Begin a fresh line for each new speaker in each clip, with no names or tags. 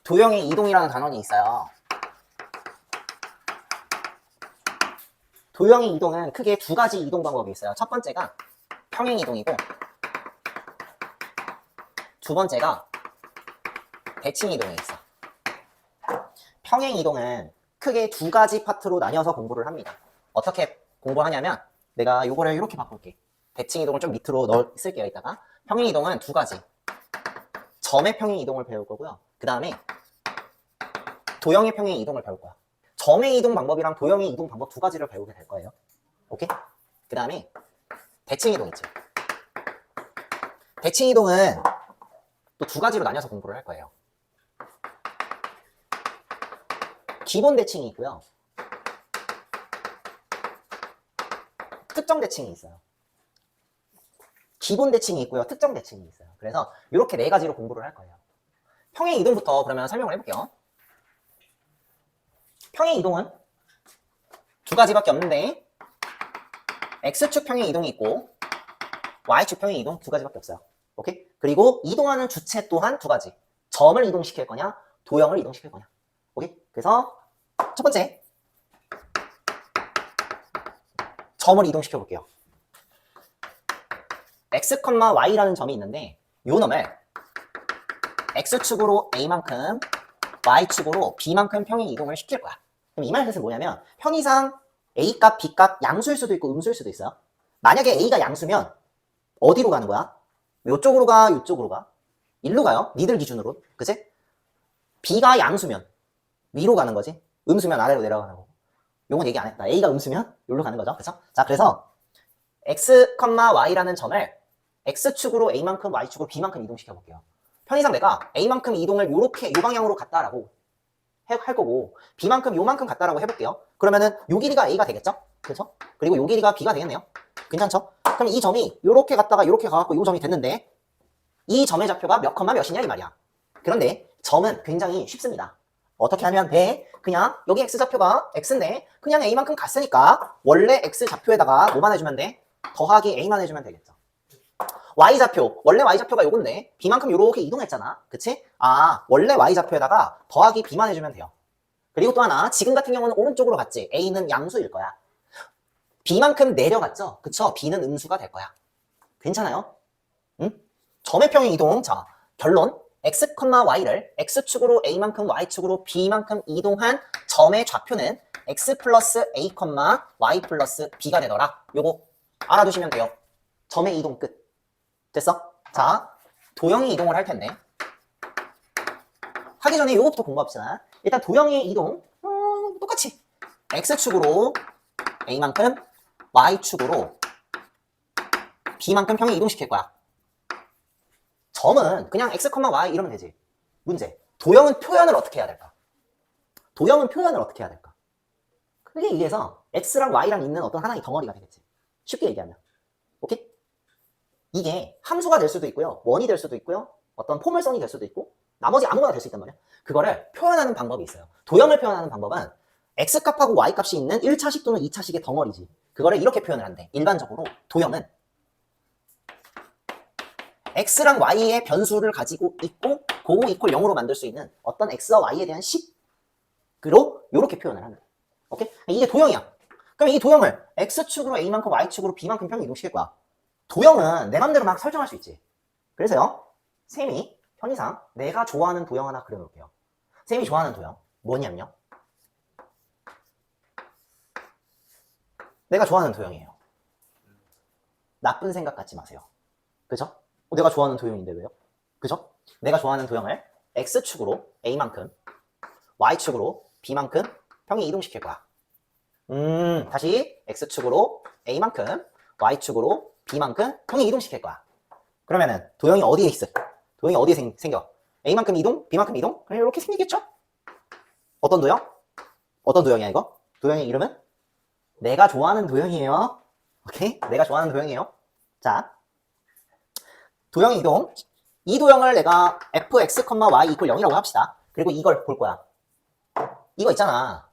도형의 이동이라는 단원이 있어요. 도형의 이동은 크게 두 가지 이동 방법이 있어요. 첫 번째가 평행 이동이고 두 번째가 대칭 이동이 있어. 평행 이동은 크게 두 가지 파트로 나뉘어서 공부를 합니다. 어떻게 공부하냐면 내가 요거를 이렇게 바꿀게. 대칭 이동을 좀 밑으로 쓸게요. 이따가 평행 이동은 두 가지. 점의 평행 이동을 배울 거고요. 그 다음에 도형의 평행 이동을 배울 거야. 점의 이동 방법이랑 도형의 이동 방법 두 가지를 배우게 될 거예요. 오케이? 그 다음에 대칭 이동 있죠. 대칭 이동은 또 두 가지로 나뉘어서 공부를 할 거예요. 기본 대칭이 있고요. 특정 대칭이 있어요. 기본 대칭이 있고요. 특정 대칭이 있어요. 그래서 이렇게 네 가지로 공부를 할 거예요. 평행 이동부터 그러면 설명을 해볼게요. 평행 이동은 두 가지밖에 없는데 X축 평행 이동이 있고 Y축 평행 이동 두 가지밖에 없어요. 오케이? 그리고 이동하는 주체 또한 두 가지. 점을 이동시킬 거냐, 도형을 이동시킬 거냐. 오케이? 그래서 첫 번째 점을 이동시켜 볼게요. X, Y라는 점이 있는데 요 놈을 X축으로 A만큼 Y축으로 B만큼 평행 이동을 시킬 거야. 그럼 이 말 뜻은 뭐냐면 편의상 A값, B값 양수일 수도 있고 음수일 수도 있어요. 만약에 A가 양수면 어디로 가는 거야? 요쪽으로 가, 요쪽으로 가? 일로 가요. 니들 기준으로. 그치? B가 양수면 위로 가는 거지. 음수면 아래로 내려가는 거고. 요건 얘기 안 했다. A가 음수면 여기로 가는 거죠. 그쵸? 자, 그래서 X, Y라는 점을 X축으로 A만큼, Y축으로 B만큼 이동시켜 볼게요. 편의상 내가 A만큼 이동을 요렇게, 요 방향으로 갔다라고 할 거고, B만큼 요만큼 갔다라고 해볼게요. 그러면은 요 길이가 A가 되겠죠? 그렇죠? 그리고 요 길이가 B가 되겠네요. 괜찮죠? 그럼 이 점이 요렇게 갔다가 요렇게 가갖고 요 점이 됐는데, 이 점의 좌표가 몇 컴마 몇이냐 이 말이야. 그런데 점은 굉장히 쉽습니다. 어떻게 하면 돼? 그냥 여기 X좌표가 X인데 그냥 A만큼 갔으니까 원래 X좌표에다가 뭐만 해주면 돼? 더하기 A만 해주면 되겠죠. Y좌표, 원래 Y좌표가 요건데 B만큼 요렇게 이동했잖아. 그치? 아, 원래 Y좌표에다가 더하기 B만 해주면 돼요. 그리고 또 하나, 지금 같은 경우는 오른쪽으로 갔지. A는 양수일 거야. B만큼 내려갔죠? 그쵸? B는 음수가 될 거야. 괜찮아요? 응? 점의 평행 이동. 자, 결론. X, Y를 X축으로 A만큼 Y축으로 B만큼 이동한 점의 좌표는 X 플러스 A, Y 플러스 B가 되더라. 요거 알아두시면 돼요. 점의 이동 끝. 됐어? 자, 도형의 이동을 할 텐데 하기 전에 요거부터 공부합시다. 일단 도형의 이동 똑같이 X축으로 A만큼 Y축으로 B만큼 평행 이동시킬 거야. 점은 그냥 X, Y 이러면 되지. 문제. 도형은 표현을 어떻게 해야 될까? 도형은 표현을 어떻게 해야 될까? 크게 얘기해서 X랑 Y랑 있는 어떤 하나의 덩어리가 되겠지. 쉽게 얘기하면. 오케이? 이게 함수가 될 수도 있고요. 원이 될 수도 있고요. 어떤 포물선이 될 수도 있고 나머지 아무거나 될 수 있단 말이야. 그거를 표현하는 방법이 있어요. 도형을 표현하는 방법은 X값하고 Y값이 있는 1차식 또는 2차식의 덩어리지. 그거를 이렇게 표현을 한대. 일반적으로 도형은 X랑 Y의 변수를 가지고 있고 고 이퀄 0으로 만들 수 있는 어떤 X와 Y에 대한 식으로 이렇게 표현을 하는 거야. 오케이? 이게 도형이야. 그럼 이 도형을 X축으로 A만큼 Y축으로 B만큼 평행 이동시킬 거야. 도형은 내 맘대로 막 설정할 수 있지. 그래서요, 쌤이 편의상 내가 좋아하는 도형 하나 그려놓을게요. 쌤이 좋아하는 도형 뭐냐면요, 내가 좋아하는 도형이에요. 나쁜 생각 갖지 마세요. 그죠? 내가 좋아하는 도형인데 왜요? 그죠? 내가 좋아하는 도형을 X축으로 A만큼 Y축으로 B만큼 평행 이동시킬 거야. 다시 X축으로 A만큼 Y축으로 B만큼 평행 이동시킬 거야. 그러면은 도형이 어디에 있어? 도형이 어디에 생겨? A만큼 이동, B만큼 이동? 그냥 이렇게 생기겠죠? 어떤 도형? 어떤 도형이야 이거? 도형의 이름은? 내가 좋아하는 도형이에요. 오케이? 내가 좋아하는 도형이에요. 자, 도형 이동. 이 도형을 내가 fx, y 이퀄 0이라고 합시다. 그리고 이걸 볼 거야. 이거 있잖아.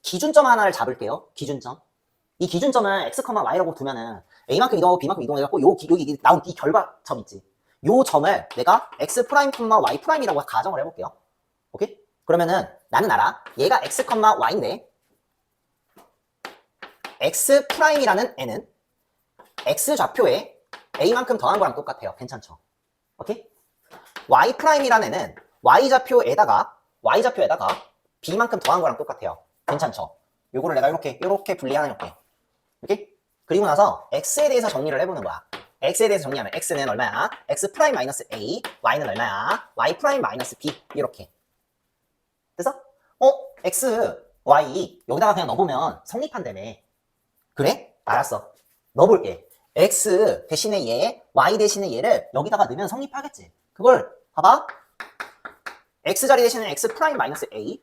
기준점 하나를 잡을게요. 기준점. 이 기준점을 x, y라고 두면은 a만큼 이동하고 b만큼 이동해갖고 여기 나온 이 결과점 있지. 요 점을 내가 x 프라임, y 프라임이라고 가정을 해볼게요. 오케이? 그러면은 나는 알아. 얘가 x, y인데 x 프라임이라는 n은 x 좌표에 a만큼 더한 거랑 똑같아요. 괜찮죠? 오케이? y 프라임이라는 n은 y 좌표에다가 b만큼 더한 거랑 똑같아요. 괜찮죠? 요거를 내가 이렇게 분리하는 게. 오케이? 그리고 나서 x에 대해서 정리를 해보는 거야. x에 대해서 정리하면 x는 얼마야? x 프라임 마이너스 a, y는 얼마야? y 프라임 마이너스 b. 이렇게. 됐어? x, y 여기다가 그냥 넣어보면 성립한다며. 그래? 알았어. 넣어볼게. x 대신에 얘, y 대신에 얘를 여기다가 넣으면 성립하겠지. 그걸 봐봐. x 자리 대신에 x 프라임 마이너스 a,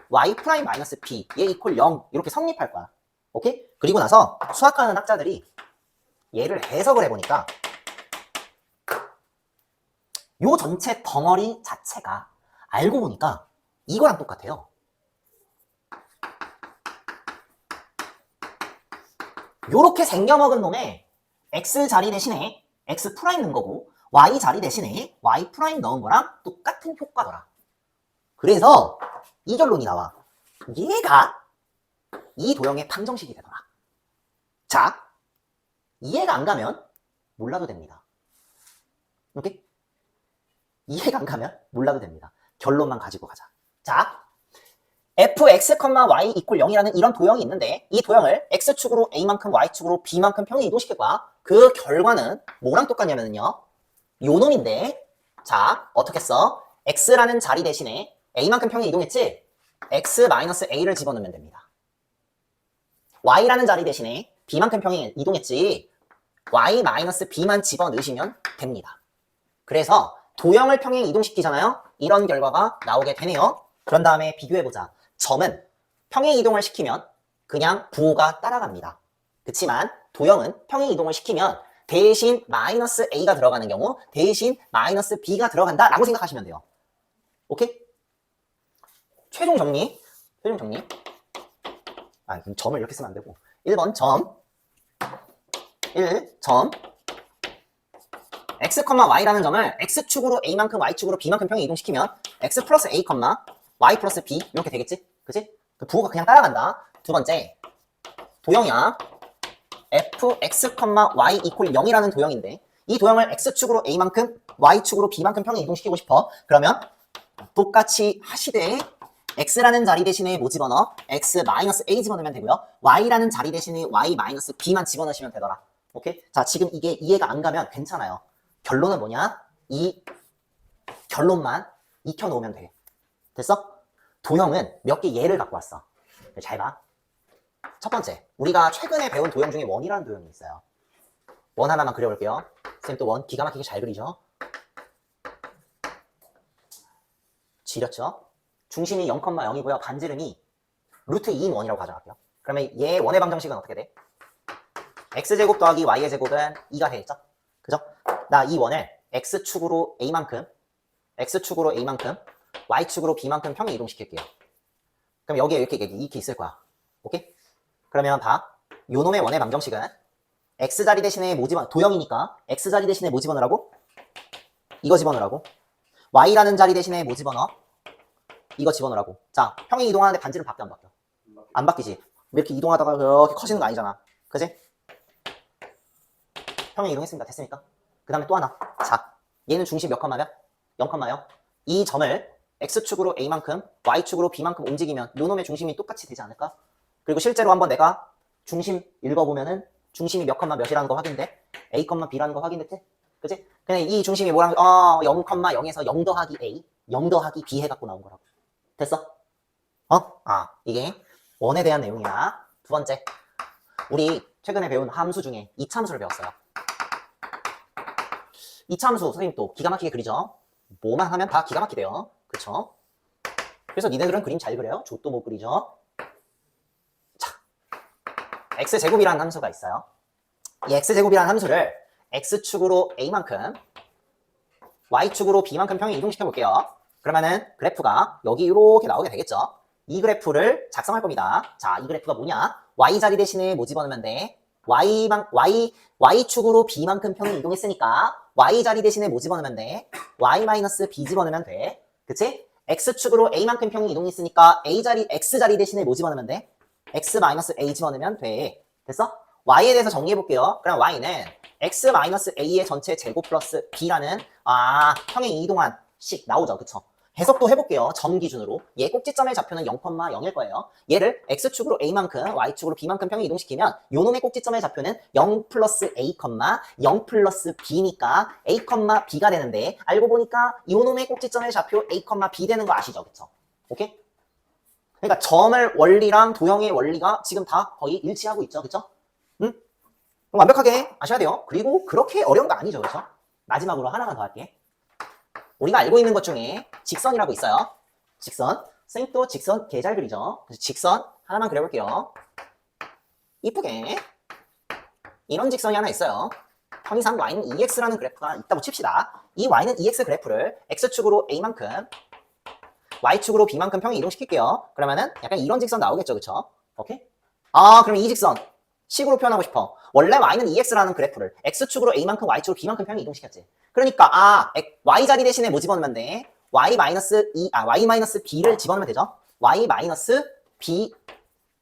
y 프라임 마이너스 b, 얘 이퀄 0 이렇게 성립할 거야. 오케이? 그리고 나서 수학하는 학자들이 얘를 해석을 해보니까 요 전체 덩어리 자체가 알고 보니까 이거랑 똑같아요. 요렇게 생겨먹은 놈에 x 자리 대신에 x 프라임 넣은 거고 y 자리 대신에 y 프라임 넣은 거랑 똑같은 효과더라. 그래서 이 결론이 나와. 얘가 이 도형의 방정식이 되더라. 자, 이해가 안 가면 몰라도 됩니다. 오케이? 이해가 안 가면 몰라도 됩니다. 결론만 가지고 가자. 자, fx, y 이퀄 0이라는 이런 도형이 있는데 이 도형을 x축으로 a만큼 y축으로 b만큼 평행 이동시킬 거야. 그 결과는 뭐랑 똑같냐면요. 요 놈인데 자, 어떻게 써? x라는 자리 대신에 a만큼 평행 이동했지? x-a를 집어넣으면 됩니다. y라는 자리 대신에 b만큼 평행 이동했지? y-b만 집어넣으시면 됩니다. 그래서 도형을 평행 이동시키잖아요? 이런 결과가 나오게 되네요. 그런 다음에 비교해보자. 점은 평행 이동을 시키면 그냥 부호가 따라갑니다. 그치만 도형은 평행 이동을 시키면 대신 마이너스 a가 들어가는 경우 대신 마이너스 b가 들어간다 라고 생각하시면 돼요. 오케이? 최종 정리. 아, 그럼 점을 이렇게 쓰면 안 되고 1번 점 1점 x, y라는 점을 x축으로 a만큼 y축으로 b만큼 평행 이동시키면 x 플러스 a, y 플러스 b 이렇게 되겠지? 그치? 그 부호가 그냥 따라간다. 두 번째 도형이야. fx, y 이퀄 0이라는 도형인데 이 도형을 x축으로 a만큼 y축으로 b만큼 평행 이동시키고 싶어. 그러면 똑같이 하시되 x라는 자리 대신에 뭐 집어넣어? x-a 집어넣으면 되고요. y라는 자리 대신에 y-b만 집어넣으시면 되더라. 오케이? 자, 지금 이게 이해가 안 가면 괜찮아요. 결론은 뭐냐? 이 결론만 익혀놓으면 돼. 됐어? 도형은 몇 개 예를 갖고 왔어. 잘 봐. 첫 번째, 우리가 최근에 배운 도형 중에 원이라는 도형이 있어요. 원 하나만 그려볼게요. 쌤 또 원 기가 막히게 잘 그리죠? 지렸죠? 중심이 0,0이고요. 반지름이 루트 2인 원이라고 가져갈게요. 그러면 얘 원의 방정식은 어떻게 돼? x제곱 더하기 y의 제곱은 2가 되겠죠? 그죠? 나 이 원을 x축으로 a만큼 y축으로 b만큼 평행 이동시킬게요. 그럼 여기에 이렇게 있을 거야. 오케이? 그러면 봐. 요 놈의 원의 방정식은 x자리 대신에 뭐 집어 도형이니까 x자리 대신에 뭐 집어넣으라고? 이거 집어넣으라고. y라는 자리 대신에 뭐 집어넣어? 이거 집어넣으라고. 자, 평행 이동하는데 반지름 바뀌어 안 바뀌어? 안 바뀌지. 이렇게 이동하다가 이렇게 커지는 거 아니잖아. 그지? 평행 이동했습니다. 됐습니까? 그 다음에 또 하나. 자, 얘는 중심 몇 컴마면? 0컴마요. 이 점을 x축으로 a만큼 y축으로 b만큼 움직이면 요 놈의 중심이 똑같이 되지 않을까? 그리고 실제로 한번 내가 중심 읽어보면은 중심이 몇 컴마 몇이라는 거 확인돼? a, b라는 거 확인됐지? 그치? 그냥 이 중심이 뭐라는 0,0에서 0 더하기 a, 0 더하기 b 해갖고 나온 거라고. 됐어? 이게 원에 대한 내용이야. 두 번째, 우리 최근에 배운 함수 중에 이차함수를 배웠어요. 이차함수 선생님 또 기가 막히게 그리죠? 뭐만 하면 다 기가 막히대요. 그쵸? 그래서 니네들은 그림 잘 그려요? 좆도 못 그리죠? 자, x제곱이라는 함수가 있어요. 이 x제곱이라는 함수를 x축으로 a만큼 y축으로 b만큼 평행 이동시켜 볼게요. 그러면은 그래프가 여기 이렇게 나오게 되겠죠. 이 그래프를 작성할 겁니다. 자, 이 그래프가 뭐냐? y자리 대신에 뭐 집어넣으면 돼? y축으로 b만큼 평행 이동했으니까 y자리 대신에 뭐 집어넣으면 돼? y-b 집어넣으면 돼. 그치? x축으로 a만큼 평행 이동이 있으니까 x자리 대신에 뭐 집어넣으면 돼? x-a 집어넣으면 돼. 됐어? y에 대해서 정리해볼게요. 그럼 y는 x-a의 전체 제곱 플러스 b라는 평행 이동한 식 나오죠. 그쵸? 해석도 해볼게요. 점 기준으로. 얘 꼭지점의 좌표는 0,0일 거예요. 얘를 x축으로 a만큼, y축으로 b만큼 평행 이동시키면 요 놈의 꼭지점의 좌표는 0 플러스 a, 0 플러스 b니까 a, b가 되는데 알고 보니까 요 놈의 꼭지점의 좌표 a, b 되는 거 아시죠? 그쵸? 오케이? 그러니까 점을 원리랑 도형의 원리가 지금 다 거의 일치하고 있죠. 그쵸? 응? 완벽하게 아셔야 돼요. 그리고 그렇게 어려운 거 아니죠. 그쵸? 마지막으로 하나만 더 할게. 우리가 알고 있는 것 중에 직선이라고 있어요. 직선. 선생님 또 직선 개 잘 그리죠. 그래서 직선 하나만 그려볼게요. 이쁘게. 이런 직선이 하나 있어요. 편의상 y는 2x라는 그래프가 있다고 칩시다. 이 y는 2x 그래프를 x축으로 a만큼, y축으로 b만큼 평행 이동시킬게요. 그러면은 약간 이런 직선 나오겠죠. 그쵸? 오케이? 그럼 이 직선 식으로 표현하고 싶어. 원래 y는 2x라는 그래프를 x축으로 a만큼, y축으로 b만큼 평행 이동시켰지. 그러니까 y자리 대신에 뭐 집어넣으면 돼? y-b를 집어넣으면 되죠. y-b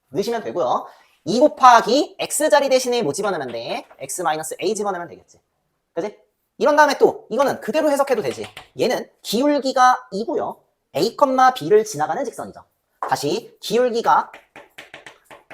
넣으시면 되고요. 2 곱하기 x자리 대신에 뭐 집어넣으면 돼? x-a 집어넣으면 되겠지. 그지? 이런 다음에 또 이거는 그대로 해석해도 되지. 얘는 기울기가 2고요. a, b를 지나가는 직선이죠. 다시 기울기가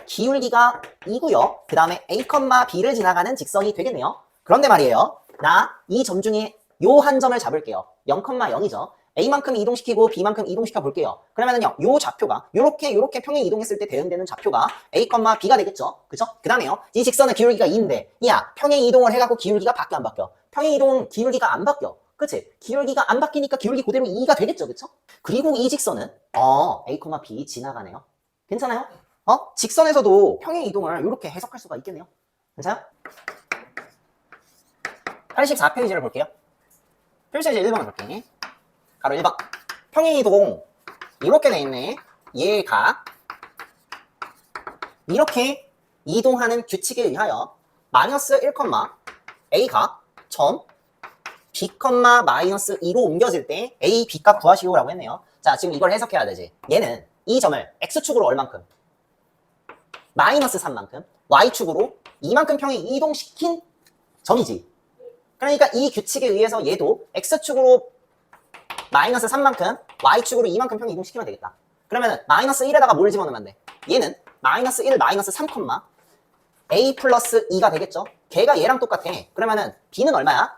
2고요. 그 다음에 a, b를 지나가는 직선이 되겠네요. 그런데 말이에요. 나 이 점 중에 요 한 점을 잡을게요. 0,0이죠. a만큼 이동시키고 b만큼 이동시켜 볼게요. 그러면은요, 요 좌표가 요렇게 평행 이동했을 때 대응되는 좌표가 a, b가 되겠죠. 그죠? 그 다음에요, 이 직선의 기울기가 2인데 평행 이동을 해갖고 기울기가 바뀌어 안 바뀌어? 평행 이동 기울기가 안 바뀌어. 그치? 기울기가 안 바뀌니까 기울기 그대로 2가 되겠죠. 그쵸? 그리고 이 직선은 a, b 지나가네요. 괜찮아요? 직선에서도 평행 이동을 이렇게 해석할 수가 있겠네요. 괜찮아요? 84페이지를 볼게요. 필수제 1번을 볼게. 가로 1번. 평행 이동 이렇게 돼 있네. 얘가 이렇게 이동하는 규칙에 의하여 마이너스 1, a가 점 b, 마이너스 2로 옮겨질 때 a, b 값 구하시오라고 했네요. 자, 지금 이걸 해석해야 되지. 얘는 이 점을 x축으로 얼만큼? 마이너스 3만큼, y축으로 2만큼 평행 이동시킨 점이지. 그러니까 이 규칙에 의해서 얘도 x축으로 마이너스 3만큼, y축으로 2만큼 평행 이동시키면 되겠다. 그러면은 마이너스 1에다가 뭘 집어넣으면 돼? 얘는 마이너스 1, 마이너스 3, a 플러스 2가 되겠죠? 걔가 얘랑 똑같아. 그러면은 b는 얼마야?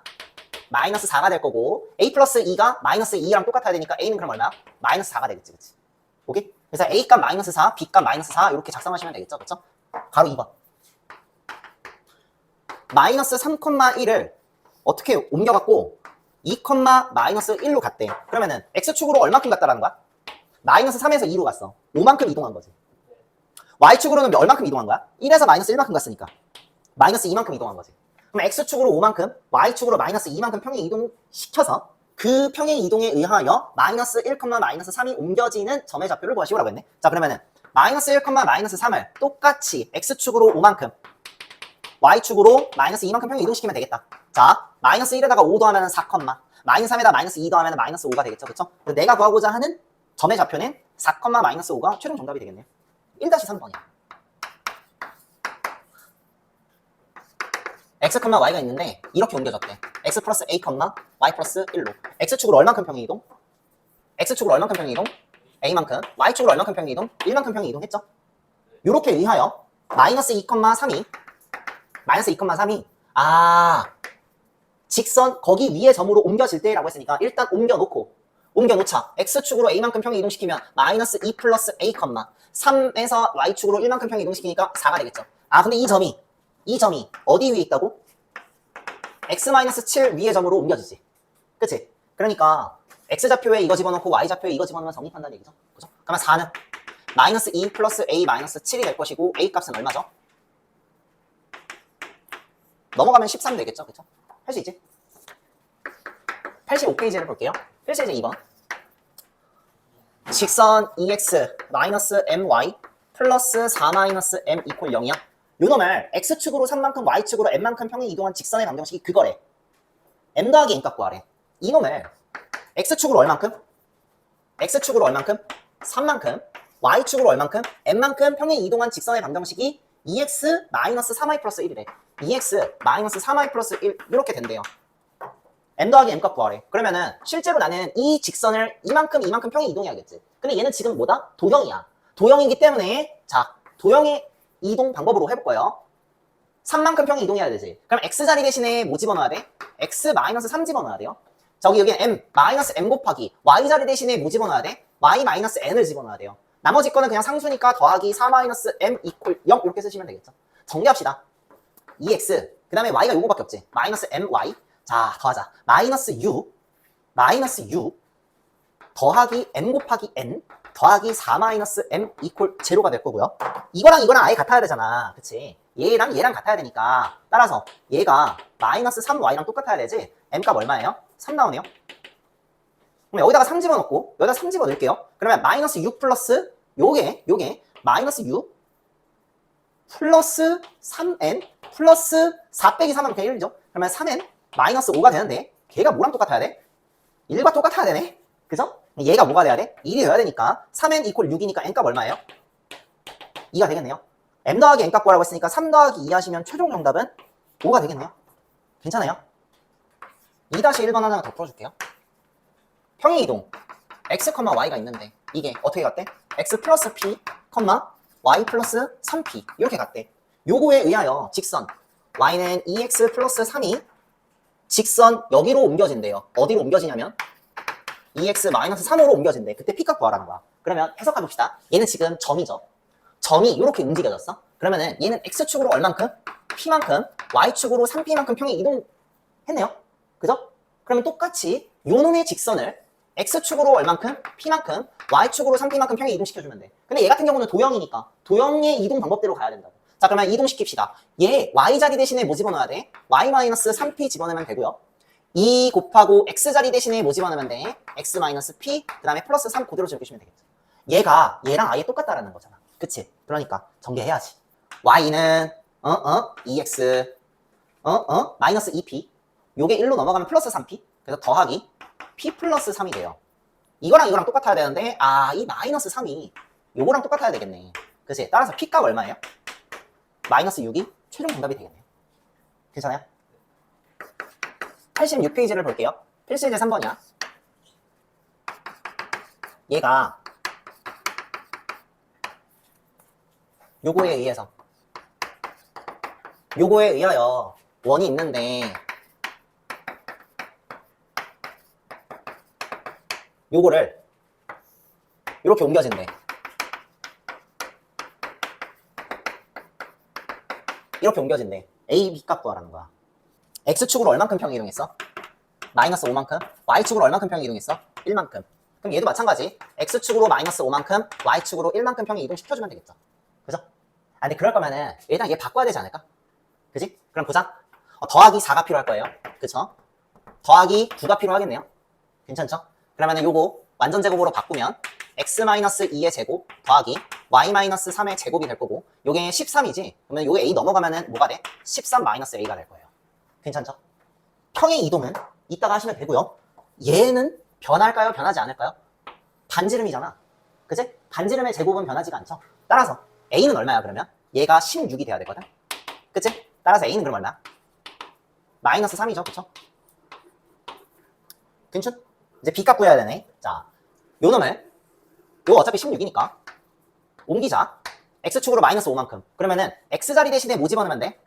마이너스 4가 될 거고 a 플러스 2가 마이너스 2랑 똑같아야 되니까 a는 그럼 얼마야? 마이너스 4가 되겠지. 그치? 오케이? 그래서 a 값 마이너스 4, b 값 마이너스 4 이렇게 작성하시면 되겠죠. 그쵸? 바로 2번. 마이너스 3,1을 어떻게 옮겨갖고 2, 마이너스 1로 갔대. 그러면은 x축으로 얼마큼 갔다라는 거야? 마이너스 3에서 2로 갔어. 5만큼 이동한 거지. y축으로는 얼마큼 이동한 거야? 1에서 마이너스 1만큼 갔으니까 마이너스 2만큼 이동한 거지. 그럼 x축으로 5만큼, y축으로 마이너스 2만큼 평행 이동시켜서 그 평행 이동에 의하여 마이너스 1, 마이너스 3이 옮겨지는 점의 좌표를 구하시오라고 했네. 자, 그러면은 마이너스 1, 마이너스 3을 똑같이 x축으로 5만큼, y축으로 마이너스 2만큼 평행 이동시키면 되겠다. 자, 마이너스 1에다가 5 더하면 4, 마이너스 3에다 마이너스 2 더하면 마이너스 5가 되겠죠. 그쵸? 내가 구하고자 하는 점의 좌표는 4, 마이너스 5가 최종 정답이 되겠네요. 1-3번이야. x, y가 있는데 이렇게 옮겨졌대. x 플러스 a, y 플러스 1로. x축으로 얼만큼 평행 이동? x축으로 얼만큼 평행 이동? a만큼. y축으로 얼만큼 평행 이동? 1만큼 평행 이동했죠? 요렇게 의하여 마이너스 2,3이 직선 거기 위에 점으로 옮겨질 때라고 했으니까 일단 옮겨놓자. x축으로 a만큼 평행 이동시키면 마이너스 2 플러스 a, 3에서 y축으로 1만큼 평행 이동시키니까 4가 되겠죠. 근데 이 점이 어디 위에 있다고? x-7 위의 점으로 옮겨지지. 그치? 그러니까 x좌표에 이거 집어넣고 y좌표에 이거 집어넣으면 성립한다는 얘기죠. 그죠? 그러면 4는 마이너스 2 플러스 a 마이너스 7이 될 것이고 a 값은 얼마죠? 넘어가면 13 되겠죠. 그쵸? 할 수 있지? 85페이지를 볼게요. 필수제 2번. 직선 2x 마이너스 my 플러스 4 마이너스 m 이퀄 0이야. 요 놈을 x축으로 3만큼 y축으로 m만큼 평행 이동한 직선의 방정식이 그거래. m 더하기 n 값 구하래. 이 놈을 x축으로 얼만큼? x축으로 얼만큼? 3만큼. y축으로 얼만큼? n만큼 평행 이동한 직선의 방정식이 2x 3y 플러스 1이래. 2x 3y 플러스 1 이렇게 된대요. m 더하기 m 값 구하래. 그러면은 실제로 나는 이 직선을 이만큼 평행 이동해야겠지. 근데 얘는 지금 뭐다? 도형이야. 도형이기 때문에 자, 도형의 이동 방법으로 해볼 거예요. 3만큼 평행 이동해야 되지. 그럼 x자리 대신에 뭐 집어넣어야 돼? x-3 집어넣어야 돼요. 저기 여기는 m 곱하기 y자리 대신에 뭐 집어넣어야 돼? y-n을 집어넣어야 돼요. 나머지 거는 그냥 상수니까 더하기 4-m 이퀄 0 이렇게 쓰시면 되겠죠. 정리합시다. 2x 그 다음에 y가 요거밖에 없지. -my 자 더하자. -u 더하기 m 곱하기 n 더하기 4-m 이퀄 제로가 될 거고요. 이거랑 아예 같아야 되잖아. 그치? 얘랑 같아야 되니까 따라서 얘가 -3y랑 똑같아야 되지. m 값 얼마예요? 3 나오네요. 그럼 여기다가 3 집어넣고 여기다 3 집어넣을게요. 그러면 -6 플러스 요게 -u 플러스 3n 플러스 4 빼기 3하면 그냥 1이죠. 그러면 3n -5가 되는데 걔가 뭐랑 똑같아야 돼? 1과 똑같아야 되네. 그죠? 얘가 뭐가 돼야 돼? 1이 되어야 되니까 3n 이퀄 6이니까 n 값 얼마예요? 2가 되겠네요. m 더하기 n 값 구하라고 했으니까 3 더하기 2 하시면 최종 정답은 5가 되겠네요. 괜찮아요? 2-1번 하나 더 풀어줄게요. 평행 이동 x, y가 있는데 이게 어떻게 갔대? x 플러스 p, y 플러스 3p 이렇게 갔대. 요거에 의하여 직선 y는 2x 플러스 3이 직선 여기로 옮겨진대요. 어디로 옮겨지냐면 2x 마이너스 3으로 옮겨진대. 그때 p값 구하라는 거야. 그러면 해석해 봅시다. 얘는 지금 점이죠. 점이 이렇게 움직여졌어. 그러면은 얘는 x축으로 얼만큼? p만큼, y축으로 3p만큼 평행 이동했네요. 그죠? 그러면 똑같이 요 놈의 직선을 x축으로 얼만큼? p만큼, y축으로 3p만큼 평행 이동시켜주면 돼. 근데 얘 같은 경우는 도형이니까 도형의 이동 방법대로 가야 된다고. 자, 그러면 이동시킵시다. 얘 y자리 대신에 뭐 집어넣어야 돼? y-3p 집어넣으면 되고요. 2 곱하고 x자리 대신에 뭐 집어넣으면 돼? x-p 그 다음에 플러스 3 그대로 적으시면 되겠죠. 얘가 얘랑 아예 똑같다라는 거잖아. 그치? 그러니까 전개해야지. y는 2x 마이너스 2p 요게 1로 넘어가면 플러스 3p 그래서 더하기 p 플러스 3이 돼요. 이거랑 똑같아야 되는데 이 마이너스 3이 요거랑 똑같아야 되겠네. 그치? 따라서 p 값 얼마예요? 마이너스 6이 최종 정답이 되겠네요. 괜찮아요? 86페이지를 볼게요. 필수예제 3번이야. 얘가 요거에 의하여 원이 있는데 요거를 이렇게 옮겨진대. 이렇게 옮겨진대. A, B 값 구하라는 거야. X축으로 얼만큼 평행 이동했어? 마이너스 5만큼. Y축으로 얼만큼 평행 이동했어? 1만큼. 그럼 얘도 마찬가지. X축으로 마이너스 5만큼, Y축으로 1만큼 평행 이동시켜주면 되겠죠. 그죠? 근데 그럴 거면은 일단 얘 바꿔야 되지 않을까? 그지? 그럼 보자. 더하기 4가 필요할 거예요. 그쵸? 더하기 9가 필요하겠네요. 괜찮죠? 그러면은 요거 완전 제곱으로 바꾸면 x-2의 제곱 더하기 y-3의 제곱이 될 거고 요게 13이지? 그러면 요게 a 넘어가면은 뭐가 돼? 13-a가 될 거예요. 괜찮죠? 평행 이동은 이따가 하시면 되고요. 얘는 변할까요? 변하지 않을까요? 반지름이잖아. 그치? 반지름의 제곱은 변하지가 않죠. 따라서 a는 얼마야 그러면? 얘가 16이 돼야 되거든. 그치? 따라서 a는 그럼 얼마야? 마이너스 3이죠. 그쵸? 괜찮? 이제 b값 구해야 되네. 자, 요 놈을 요거 어차피 16이니까 옮기자. x축으로 마이너스 5만큼. 그러면은 x자리 대신에 뭐 집어넣으면 돼?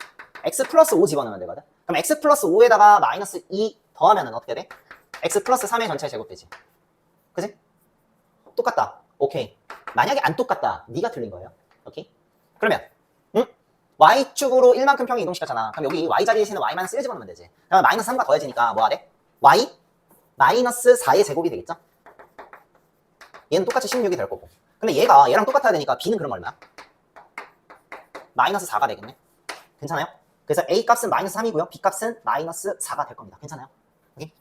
x 플러스 5 집어넣으면 되거든. 그럼 x 플러스 5에다가 마이너스 2 더하면은 어떻게 돼? x 플러스 3의 전체 제곱되지. 그치? 똑같다. 오케이. 만약에 안 똑같다. 네가 틀린 거예요. 오케이? 그러면 y축으로 1만큼 평행 이동시켰잖아. 그럼 여기 y자리 대신에 y-1 집어넣으면 되지. 그러면 마이너스 3과 더해지니까 뭐가 돼? y 마이너스 4의 제곱이 되겠죠? 얘는 똑같이 16이 될 거고. 근데 얘랑 똑같아야 되니까 b는 그럼 얼마야? 마이너스 4가 되겠네. 괜찮아요? 그래서 a 값은 마이너스 3이고요. b 값은 마이너스 4가 될 겁니다. 괜찮아요? 오케이?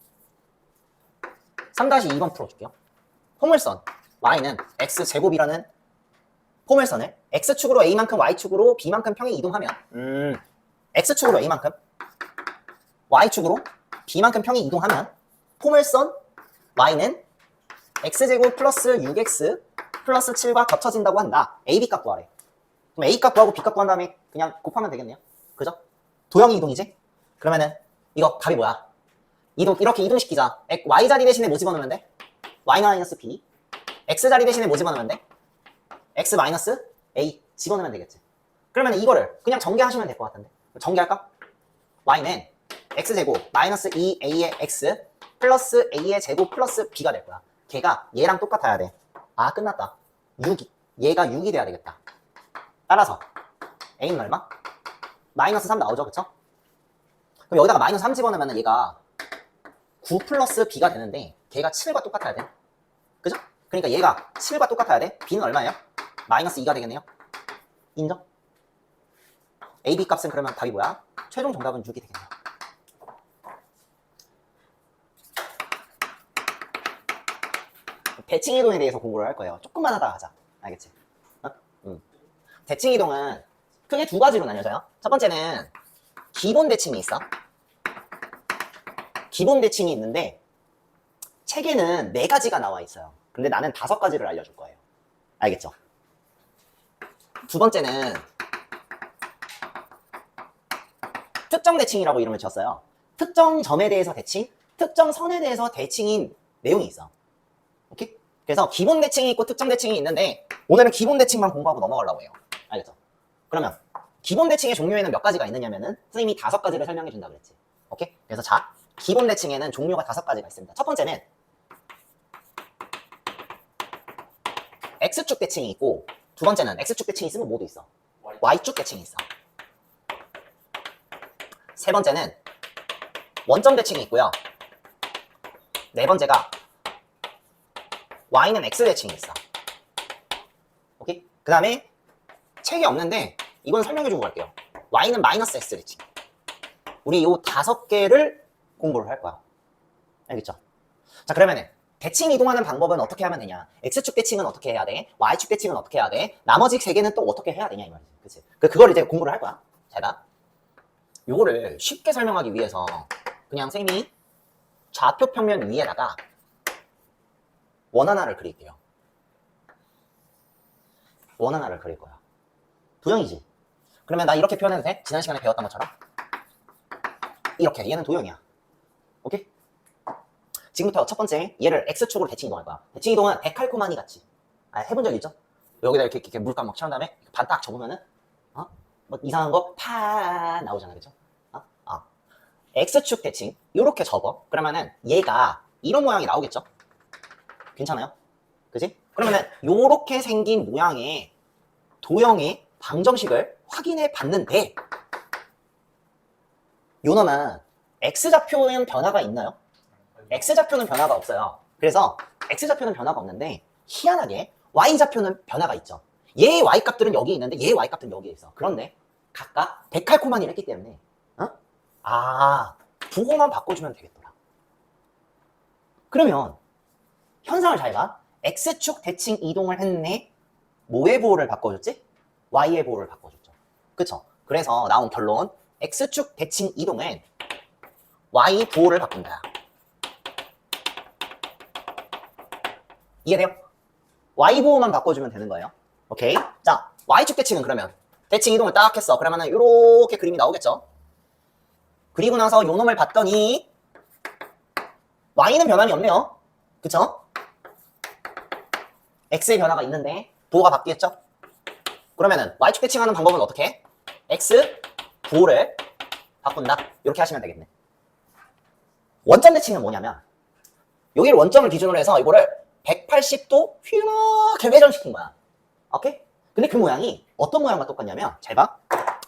3-2번 풀어줄게요. 포물선 y는 x제곱이라는 포물선을 x축으로 a만큼 y축으로 b만큼 평행 이동하면 x축으로 a만큼 y축으로 b만큼 평행 이동하면 포물선 y는 x제곱 플러스 6x 플러스 7과 겹쳐진다고 한다. a, b 값 구하래. 그럼 a 값 구하고 b 값 구한 다음에 그냥 곱하면 되겠네요. 그죠? 도형이 이동이지? 그러면은 이거 답이 뭐야? 이렇게 이동시키자. y자리 대신에 뭐 집어넣으면 돼? y-b. x자리 대신에 뭐 집어넣으면 돼? x-a 집어넣으면 되겠지. 그러면 이거를 그냥 전개하시면 될 것 같은데. 전개할까? y는 x제곱 마이너스 2a의 x 플러스 a의 제곱 플러스 b가 될 거야. 걔가 얘랑 똑같아야 돼. 아, 끝났다. 6이. 얘가 6이 돼야 되겠다. 따라서 a는 얼마? 마이너스 3 나오죠, 그쵸? 그럼 여기다가 마이너스 3 집어넣으면 얘가 9 플러스 b가 되는데 걔가 7과 똑같아야 돼. 그죠? 그러니까 얘가 7과 똑같아야 돼. b는 얼마예요? 마이너스 2가 되겠네요. 인정? a, b 값은 그러면 답이 뭐야? 최종 정답은 6이 되겠네요. 대칭이동에 대해서 공부를 할 거예요. 조금만 하다가 하자. 알겠지? 어? 대칭이동은 크게 두 가지로 나뉘어져요. 첫 번째는 기본 대칭이 있어. 기본 대칭이 있는데 책에는 4가지가 나와 있어요. 근데 나는 5가지를 알려줄 거예요. 알겠죠? 두 번째는 특정 대칭이라고 이름을 지었어요. 특정 점에 대해서 대칭, 특정 선에 대해서 대칭인 내용이 있어. 오케이? 그래서 기본 대칭이 있고 특정 대칭이 있는데 오늘은 기본 대칭만 공부하고 넘어가려고 해요. 알겠죠? 그러면 기본 대칭의 종류에는 몇 가지가 있느냐면은 선생님이 5가지를 설명해 준다고 그랬지. 오케이? 그래서 자, 기본 대칭에는 종류가 5가지가 있습니다. 첫 번째는 X축 대칭이 있고, 두 번째는 X축 대칭이 있으면 뭐도 있어? Y축 대칭이 있어. 세 번째는 원점 대칭이 있고요. 네 번째가 Y는 X 대칭이 있어. 오케이? 그 다음에 책이 없는데 이건 설명해주고 갈게요. Y는 마이너스 X 대칭. 우리 이 5개를 공부를 할 거야. 알겠죠? 자, 그러면은 대칭 이동하는 방법은 어떻게 하면 되냐? X축 대칭은 어떻게 해야 돼? Y축 대칭은 어떻게 해야 돼? 나머지 3개는 또 어떻게 해야 되냐 이 말이지. 그치? 그걸 이제 공부를 할 거야. 제가 요거를 쉽게 설명하기 위해서 그냥 쌤이 좌표 평면 위에다가 원 하나를 그릴게요. 원 하나를 그릴 거야. 도형이지. 그러면 나 이렇게 표현해도 돼? 지난 시간에 배웠던 것처럼? 이렇게. 얘는 도형이야. 오케이? 지금부터 첫 번째 얘를 X축으로 대칭 이동할 거야. 대칭 이동은 데칼코마니 같이. 해본 적 있죠? 여기다 이렇게 물감 막 채운 다음에 반 딱 접으면은 뭐 이상한 거 파 나오잖아, 그죠? X축 대칭 이렇게 접어. 그러면은 얘가 이런 모양이 나오겠죠? 괜찮아요? 그지? 그러면은 요렇게 생긴 모양의 도형의 방정식을 확인해 봤는데 요놈은 X좌표는 변화가 있나요? X좌표는 변화가 없어요. 그래서 X좌표는 변화가 없는데 희한하게 Y좌표는 변화가 있죠. 얘의 Y값들은 여기 있는데 얘의 Y값들은 여기에 있어. 그런데 각각 데칼코마니를 했기 때문에 부호만 바꿔주면 되겠더라. 그러면 현상을 잘 봐. X축 대칭 이동을 했네. 뭐의 부호를 바꿔줬지? Y의 부호를 바꿔줬죠. 그쵸? 그래서 나온 결론 X축 대칭 이동은 Y 부호를 바꾼다. 이해돼요? Y 부호만 바꿔주면 되는 거예요. 오케이? 자, Y축 대칭은 그러면 대칭 이동을 딱 했어. 그러면은 이렇게 그림이 나오겠죠? 그리고 나서 요 놈을 봤더니 Y는 변함이 없네요. 그쵸? X의 변화가 있는데 부호가 바뀌었죠? 그러면은 Y축 대칭하는 방법은 어떻게 해? X 부호를 바꾼다. 이렇게 하시면 되겠네. 원점 대칭은 뭐냐면 여기를 원점을 기준으로 해서 이거를 180도 이렇게 회전시킨 거야. 오케이? 근데 그 모양이 어떤 모양과 똑같냐면 잘 봐.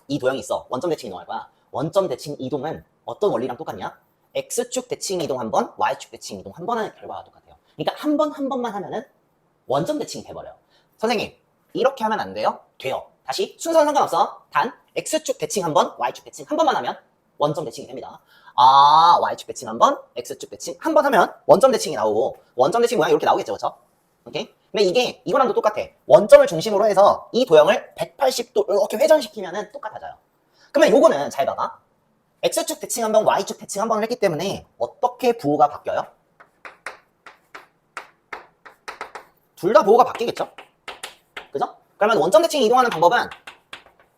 이 도형이 있어. 원점 대칭 이동할 거야. 원점 대칭 이동은 어떤 원리랑 똑같냐? X축 대칭 이동 한 번, Y축 대칭 이동 한 번 하는 결과가 똑같아요. 그러니까 한 번만 하면은 원점 대칭이 돼버려요. 선생님, 이렇게 하면 안 돼요? 돼요. 다시 순서는 상관없어. 단 X축 대칭 한 번, Y축 대칭 한 번만 하면 원점 대칭이 됩니다. Y축 대칭 한 번, X축 대칭 한 번 하면 원점 대칭이 나오고 원점 대칭 모양이 이렇게 나오겠죠, 그렇죠? 오케이? 근데 이거랑도 똑같아. 원점을 중심으로 해서 이 도형을 180도 이렇게 회전시키면은 똑같아져요. 그러면 요거는 잘 봐봐. X축 대칭 한 번, Y축 대칭 한 번을 했기 때문에 어떻게 부호가 바뀌어요? 둘 다 부호가 바뀌겠죠? 그죠? 그러면 원점 대칭 이동하는 방법은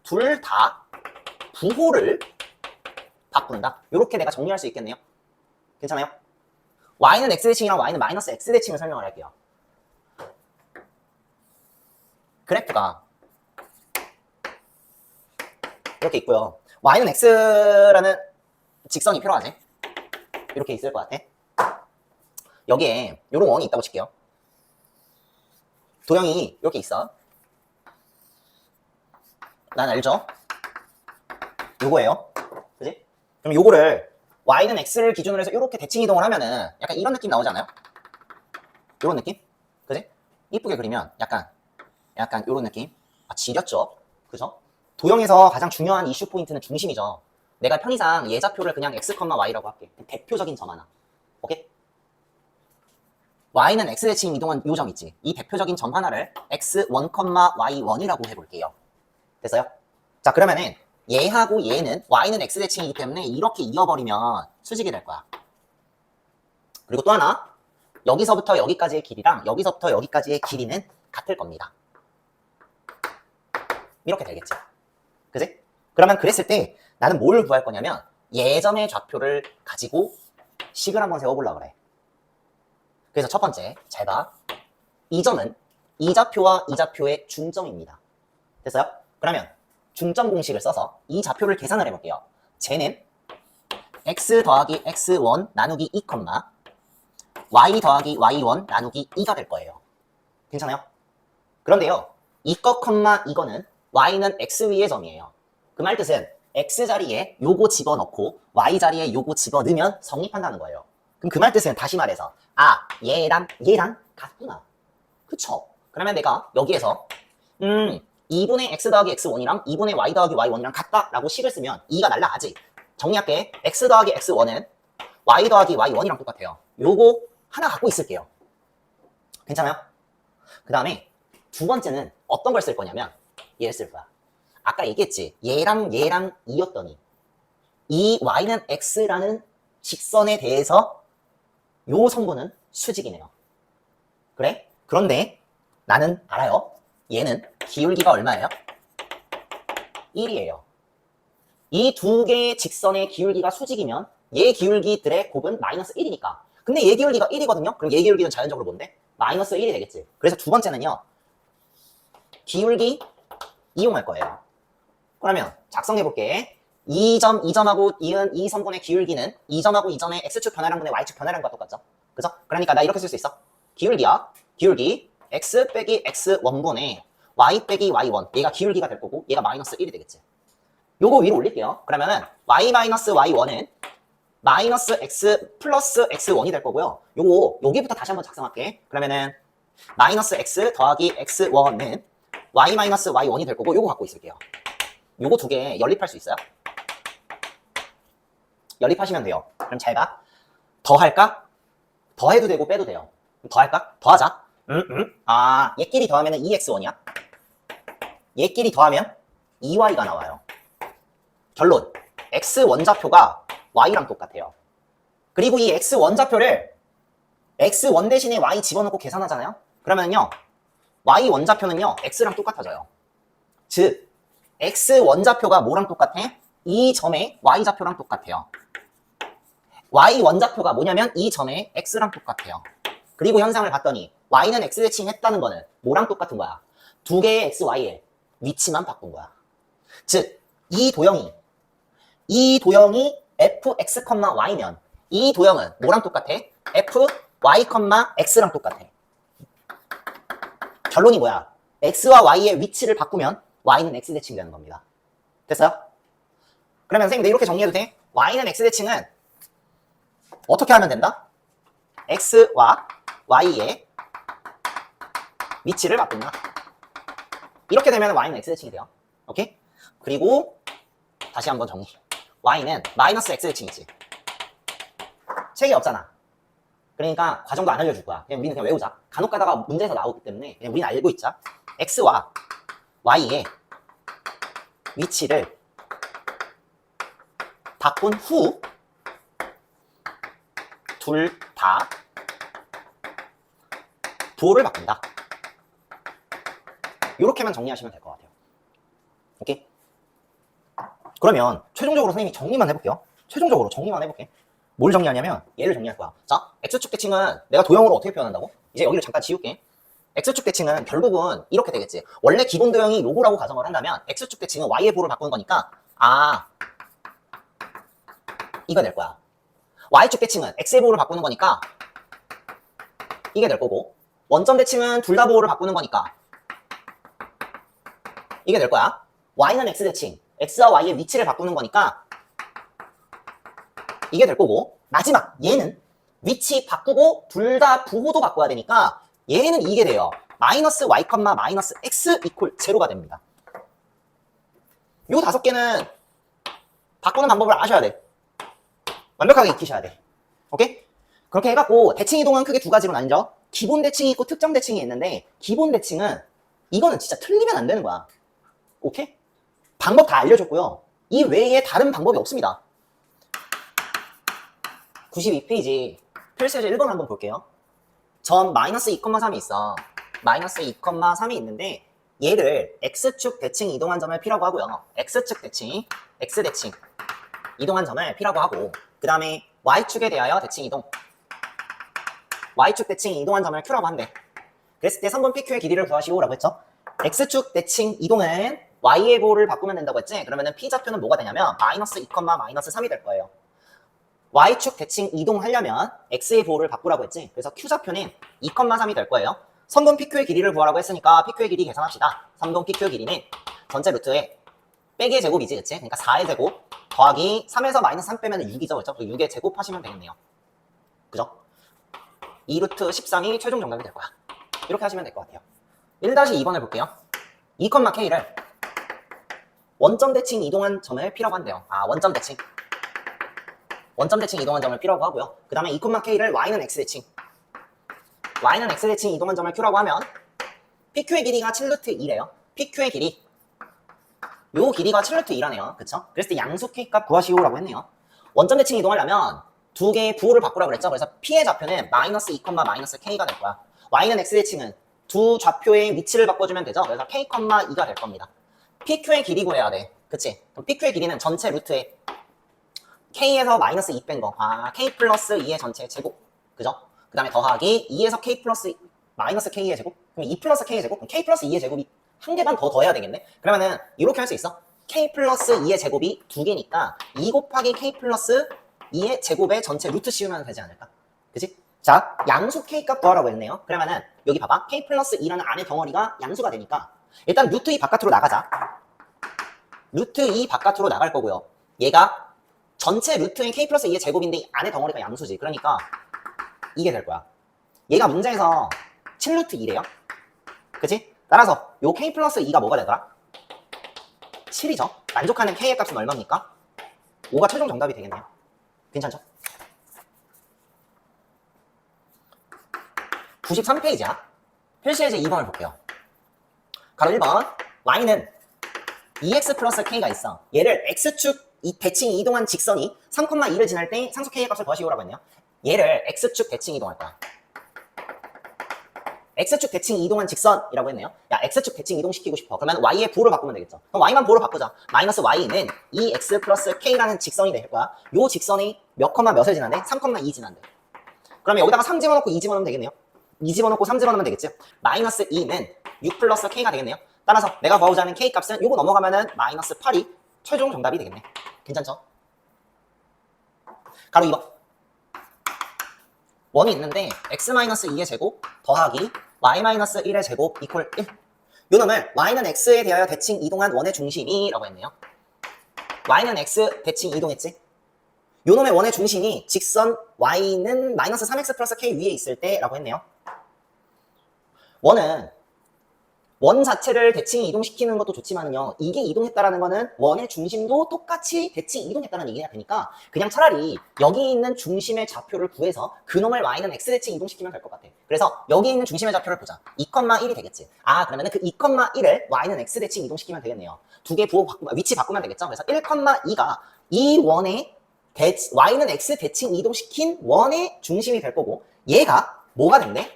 둘 다 부호를 바꾼다. 이렇게 내가 정리할 수 있겠네요. 괜찮아요? y는 x 대칭이랑 y는 마이너스 x 대칭을 설명을 할게요. 그래프가 이렇게 있고요. y는 x라는 직선이 필요하지. 이렇게 있을 것 같아. 여기에 이런 원이 있다고 칠게요. 도형이 이렇게 있어. 난 알죠? 요거예요. 그지? 그럼 요거를 y는 x를 기준으로 해서 이렇게 대칭 이동을 하면은 약간 이런 느낌 나오지 않아요? 이런 느낌? 그지? 이쁘게 그리면 약간 이런 느낌. 아, 지렸죠? 그죠? 도형에서 가장 중요한 이슈 포인트는 중심이죠. 내가 편의상 예좌표를 그냥 x, y라고 할게. 대표적인 점 하나. 오케이? y는 x 대칭 이동한 요 점 있지. 이 대표적인 점 하나를 x1, y1이라고 해볼게요. 됐어요? 자, 그러면은 얘하고 얘는 y는 x 대칭이기 때문에 이렇게 이어버리면 수직이 될 거야. 그리고 또 하나, 여기서부터 여기까지의 길이랑 여기서부터 여기까지의 길이는 같을 겁니다. 이렇게 되겠지. 그지? 그러면 그랬을 때 나는 뭘 구할 거냐면 예점의 좌표를 가지고 식을 한번 세워보려고 그래. 그래서 첫 번째, 잘 봐. 이 점은 이 좌표와 이 좌표의 중점입니다. 됐어요? 그러면 중점 공식을 써서 이 좌표를 계산을 해볼게요. 쟤는 x 더하기 x1 나누기 2, y 더하기 y1 나누기 2가 될 거예요. 괜찮아요? 그런데요, 이거, 이거는 y는 x 위의 점이에요. 그 말 뜻은 x 자리에 요거 집어넣고 y 자리에 요거 집어넣으면 성립한다는 거예요. 그럼 그 말 뜻은 다시 말해서 얘랑 같구나. 그쵸? 그러면 내가 여기에서 2분의 x 더하기 x1이랑 2분의 y 더하기 y1이랑 같다라고 식을 쓰면 2가 날라가지. 정리할게. x 더하기 x1은 y 더하기 y1이랑 똑같아요. 요거 하나 갖고 있을게요. 괜찮아요? 그 다음에 두 번째는 어떤 걸 쓸 거냐면 얘를 쓸 거야. 아까 얘기했지. 얘랑 2였더니 이 y는 x라는 직선에 대해서 요 선분은 수직이네요. 그래? 그런데 나는 알아요. 얘는 기울기가 얼마예요? 1이에요. 이 두 개의 직선의 기울기가 수직이면 얘 기울기들의 곱은 마이너스 1이니까. 근데 얘 기울기가 1이거든요? 그럼 얘 기울기는 자연적으로 뭔데? 마이너스 1이 되겠지. 그래서 두 번째는요, 기울기 이용할 거예요. 그러면 작성해볼게. 이 점하고 이은 이 선분의 기울기는 이 점하고 이 점의 x축 변화량분의 y축 변화량과 똑같죠? 그죠? 그러니까 나 이렇게 쓸 수 있어. 기울기야. 기울기 x 빼기 x1분의 y 빼기 y1. 얘가 기울기가 될 거고 얘가 마이너스 1이 되겠지. 요거 위로 올릴게요. 그러면은 y 마이너스 y1은 마이너스 x 플러스 x1이 될 거고요. 요거 여기부터 다시 한번 작성할게. 그러면은 마이너스 x 더하기 x1은 y 마이너스 y1이 될 거고 요거 갖고 있을게요. 요거 두 개 연립할 수 있어요? 연립하시면 돼요. 그럼 잘 봐. 더할까? 더해도 되고 빼도 돼요. 더할까? 더하자. 얘끼리 더하면 2x1이야. 얘끼리 더하면 2y가 나와요. 결론. x 원좌표가 y랑 똑같아요. 그리고 이 x 원좌표를 x1 대신에 y 집어넣고 계산하잖아요. 그러면요, y 원좌표는요 x랑 똑같아져요. 즉 x 원좌표가 뭐랑 똑같아? 이 점의 y좌표랑 똑같아요. y 원좌표가 뭐냐면 이 점의 x랑 똑같아요. 그리고 현상을 봤더니 y는 x 대칭 했다는 거는 뭐랑 똑같은 거야? 두 개의 x, y의 위치만 바꾼 거야. 즉 이 도형이 fx, y면 이 도형은 뭐랑 똑같아? f, y, x랑 똑같아. 결론이 뭐야? x와 y의 위치를 바꾸면 y는 x 대칭이 되는 겁니다. 됐어요? 그러면 선생님, 이렇게 정리해도 돼? y는 x 대칭은 어떻게 하면 된다? x와 y의 위치를 바꾼다. 이렇게 되면 y는 x 대칭이 돼요. 오케이? 그리고 다시 한번 정리. y는 마이너스 x 대칭이지. 책이 없잖아. 그러니까 과정도 안 알려줄 거야. 그냥 우리는 그냥 외우자. 간혹 가다가 문제에서 나오기 때문에 그냥 우리는 알고 있자. x와 y의 위치를 바꾼 후 둘 다 부호를 바꾼다. 이렇게만 정리하시면 될 것 같아요. 오케이? 그러면 최종적으로 선생님이 정리만 해볼게요. 최종적으로 정리만 해볼게. 뭘 정리하냐면 얘를 정리할 거야. 자, x축 대칭은 내가 도형으로 어떻게 표현한다고? 이제 여기를 잠깐 지울게. x축 대칭은 결국은 이렇게 되겠지. 원래 기본 도형이 요거라고 가정을 한다면 x축 대칭은 y의 보를 바꾸는 거니까 이거 될 거야. y축 대칭은 x의 보를 바꾸는 거니까 이게 될 거고, 원점 대칭은 둘 다 보호를 바꾸는 거니까 이게 될 거야. y는 x 대칭, x와 y의 위치를 바꾸는 거니까 이게 될 거고, 마지막 얘는 위치 바꾸고 둘 다 부호도 바꿔야 되니까 얘는 이게 돼요. 마이너스 y, 마이너스 x 이퀄 제로가 됩니다. 요 5개는 바꾸는 방법을 아셔야 돼. 완벽하게 익히셔야 돼. 오케이? 그렇게 해갖고 대칭 이동은 크게 두 가지로 나뉘죠. 기본 대칭이 있고 특정 대칭이 있는데, 기본 대칭은 이거는 진짜 틀리면 안 되는 거야. 오케이? 방법 다 알려줬고요. 이 외에 다른 방법이 없습니다. 92페이지 필수예제 1번 한번 볼게요. 점 마이너스 2,3이 있어. 마이너스 2,3이 있는데 얘를 x축 대칭 이동한 점을 P라고 하고요. x축 대칭, x대칭 이동한 점을 P라고 하고, 그 다음에 y축에 대하여 대칭 이동, y축 대칭 이동한 점을 Q라고 한대. 그랬을 때 3번 PQ의 길이를 구하시오 라고 했죠. x축 대칭 이동은 y의 보를 바꾸면 된다고 했지. 그러면은 P좌표는 뭐가 되냐면 마이너스 2, 마이너스 3이 될 거예요. y축 대칭 이동하려면 x의 보호를 바꾸라고 했지. 그래서 q좌표는 2,3이 될 거예요. 선분 PQ의 길이를 구하라고 했으니까 PQ의 길이 계산합시다. 선분 PQ의 길이는 전체 루트에 빼기의 제곱이지, 그치? 그러니까 4의 제곱 더하기 3에서 마이너스 3 빼면 6이죠, 그쵸? 6의 제곱 하시면 되겠네요. 그죠? 2루트 13이 최종 정답이 될 거야. 이렇게 하시면 될 것 같아요. 1-2번을 볼게요. 2,k를 원점 대칭 이동한 점을 P라고 한대요. 원점 대칭. 원점 대칭 이동한 점을 P라고 하고요. 그 다음에 2,k를 y는 x대칭, y는 x대칭 이동한 점을 Q라고 하면 PQ의 길이가 7루트 2래요. PQ의 길이, 요 길이가 7루트 2라네요. 그쵸? 그랬을 때 양수 K값 구하시오라고 했네요. 원점 대칭 이동하려면 두 개의 부호를 바꾸라고 그랬죠. 그래서 P의 좌표는 마이너스 2, 마이너스 K가 될 거야. y는 x대칭은 두 좌표의 위치를 바꿔주면 되죠. 그래서 K, 2가 될 겁니다. PQ의 길이 구해야 돼. 그치? 그럼 PQ의 길이는 전체 루트에 K에서 마이너스 2 뺀 거. K 플러스 2의 전체 제곱. 그죠? 그 다음에 더하기 2에서 K 플러스 마이너스 K의 제곱. 그럼 2 플러스 K의 제곱. 그럼 K 플러스 2의 제곱이 한 개만 더 더해야 되겠네? 그러면은 이렇게 할 수 있어. K 플러스 2의 제곱이 두 개니까 2 곱하기 K 플러스 2의 제곱의 전체 루트 씌우면 되지 않을까? 그치? 자, 양수 K값 구하라고 했네요. 그러면은 여기 봐봐. K 플러스 2라는 안의 덩어리가 양수가 되니까 일단 루트 2 바깥으로 나가자. 루트 2 바깥으로 나갈 거고요. 얘가 전체 루트인 K 플러스 2의 제곱인데 안에 덩어리가 양수지. 그러니까 이게 될 거야. 얘가 문제에서 7루트 2래요. 그치? 따라서 요 K 플러스 2가 뭐가 되더라? 7이죠. 만족하는 K의 값은 얼마입니까? 5가 최종 정답이 되겠네요. 괜찮죠? 93페이지야. 필수예제 2번을 볼게요. 가로 1번. y는 2x 플러스 k가 있어. 얘를 x축 이 대칭 이동한 직선이 3,2를 지날 때 상수 k의 값을 구하시오라고 했네요. 얘를 x축 대칭 이동할 거야. x축 대칭 이동한 직선이라고 했네요. 야, x축 대칭 이동시키고 싶어. 그러면 y의 보호를 바꾸면 되겠죠. 그럼 y만 보호를 바꾸자. 마이너스 y는 2x 플러스 k라는 직선이 될 거야. 요 직선이 몇 컴마 몇을 지난대? 3,2 지난대. 그러면 여기다가 3 집어넣고 2 집어넣으면 되겠네요. 2 집어넣고 3 집어넣으면 되겠죠. 마이너스 2는 6 플러스 k가 되겠네요. 따라서 내가 구하고자 하는 k 값은 요거 넘어가면은 마이너스 8이 최종 정답이 되겠네. 괜찮죠? 가로 2번. 원이 있는데 x-2의 제곱 더하기 y-1의 제곱 이퀄 1. 요 놈을 y는 x에 대하여 대칭 이동한 원의 중심이라고 했네요. y는 x 대칭 이동했지? 요 놈의 원의 중심이 직선 y는 마이너스 3x 플러스 k 위에 있을 때라고 했네요. 원 자체를 대칭 이동시키는 것도 좋지만요, 이게 이동했다라는 거는 원의 중심도 똑같이 대칭 이동했다는 얘기가 되니까 그냥 차라리 여기 있는 중심의 좌표를 구해서 그놈을 y는 x 대칭 이동시키면 될 것 같아. 그래서 여기 있는 중심의 좌표를 보자. 2,1이 되겠지. 그러면은 그 2,1을 y는 x 대칭 이동시키면 되겠네요. 두 개 부호 위치 바꾸면 되겠죠. 그래서 1,2가 이 원의 y는 x 대칭 이동시킨 원의 중심이 될 거고, 얘가 뭐가 된대?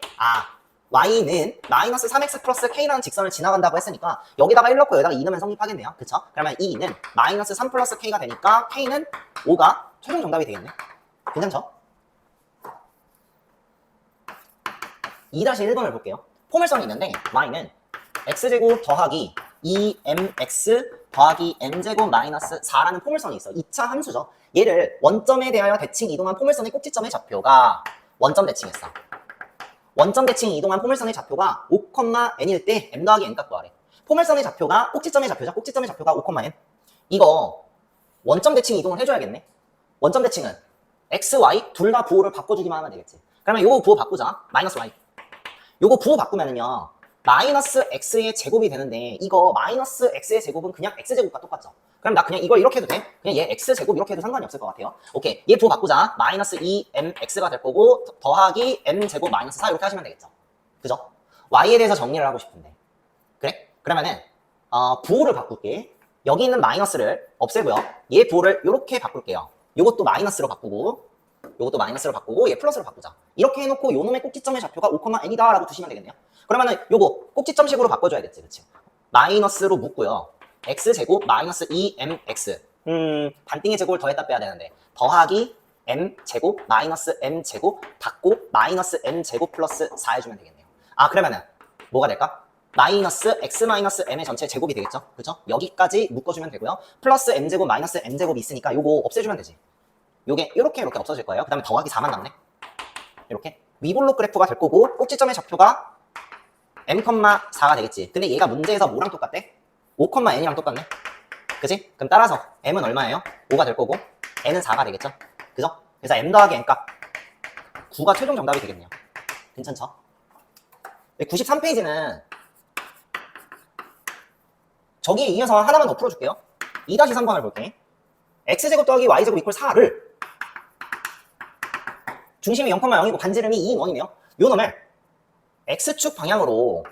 y는 마이너스 3x 플러스 k라는 직선을 지나간다고 했으니까 여기다가 1 넣고 여기다가 2 넣으면 성립하겠네요. 그쵸? 그러면 2는 마이너스 3 플러스 k가 되니까 k는 5가 최종 정답이 되겠네. 괜찮죠? 2-1번을 볼게요. 포물선이 있는데 y는 x제곱 더하기 2mx 더하기 m제곱 마이너스 4라는 포물선이 있어. 2차 함수죠. 얘를 원점에 대하여 대칭 이동한 포물선의 꼭지점의 좌표가 원점 대칭했어. 원점 대칭 이동한 포물선의 좌표가 5,n일 때 m 더하기 n 값 구하래. 포물선의 좌표가 꼭지점의 좌표죠. 꼭지점의 좌표가 5,n. 이거 원점 대칭 이동을 해줘야겠네. 원점 대칭은 x, y 둘 다 부호를 바꿔주기만 하면 되겠지. 그러면 요거 부호 바꾸자. 마이너스 y. 요거 부호 바꾸면은요. 마이너스 x의 제곱이 되는데 이거 마이너스 x의 제곱은 그냥 x제곱과 똑같죠. 그럼 나 그냥 이걸 이렇게 해도 돼? 그냥 얘 x제곱 이렇게 해도 상관이 없을 것 같아요. 오케이. 얘 부호 바꾸자. 마이너스 2mx가 될 거고 더하기 m제곱 마이너스 4 이렇게 하시면 되겠죠. 그죠? y에 대해서 정리를 하고 싶은데. 그래? 그러면은 부호를 바꿀게. 여기 있는 마이너스를 없애고요. 얘 부호를 이렇게 바꿀게요. 요것도 마이너스로 바꾸고 요것도 마이너스로 바꾸고 얘 플러스로 바꾸자. 이렇게 해놓고 요놈의 꼭지점의 좌표가 5,n이다 라고 두시면 되겠네요. 그러면은 요거 꼭지점식으로 바꿔줘야겠지. 그치? 마이너스로 묶고요. x제곱 마이너스 2mx 반띵의 제곱을 더했다 빼야 되는데 더하기 m제곱 마이너스 m제곱 닫고 마이너스 m제곱 플러스 4 해주면 되겠네요. 아 그러면은 뭐가 될까? 마이너스 x 마이너스 m의 전체 제곱이 되겠죠? 그죠? 여기까지 묶어주면 되고요. 플러스 m제곱 마이너스 m제곱이 있으니까 요거 없애주면 되지. 요게 이렇게 없어질 거예요. 그 다음에 더하기 4만 남네. 이렇게 위볼록 그래프가 될 거고 꼭지점의 좌표가 m,4가 되겠지. 근데 얘가 문제에서 뭐랑 똑같대? 5,n이랑 똑같네. 그지? 그럼 따라서 m은 얼마예요? 5가 될 거고 n은 4가 되겠죠? 그죠? 그래서 m 더하기 n 값 9가 최종 정답이 되겠네요. 괜찮죠? 93페이지는 저기에 이어서 하나만 더 풀어줄게요. 2-3번을 볼게. x제곱 더하기 y제곱 이퀄 4를 중심이 0,0이고 반지름이 2원이네요. 요 놈을 x축 방향으로